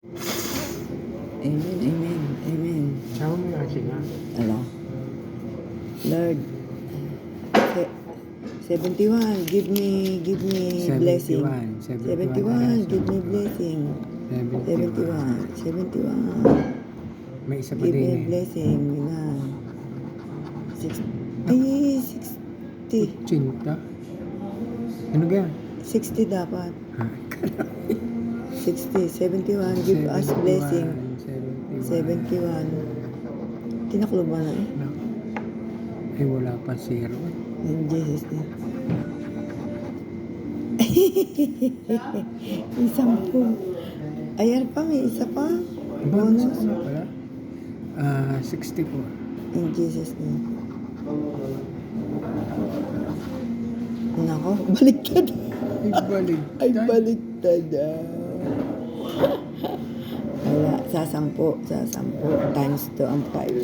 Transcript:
Amen, amen, amen. Sama mo yung asin ha. Ano? Lord, 71, give me blessing. 71, give me blessing. 71, 71. May isa pa Give din me eh. blessing. Yan. 60. 80. Ano ga? 60 dapat. Ha? 60, 71, give us blessing. 71. Tinaklo ba na eh? Eh, wala pa zero. In Jesus name. Isang po. Ayan pa, may isa pa. Bonus. Wala? 64. In Jesus name. Nako, baliktad. Ibalik. Ay, baliktad. Wala, sa 10. Times 2 ang 5.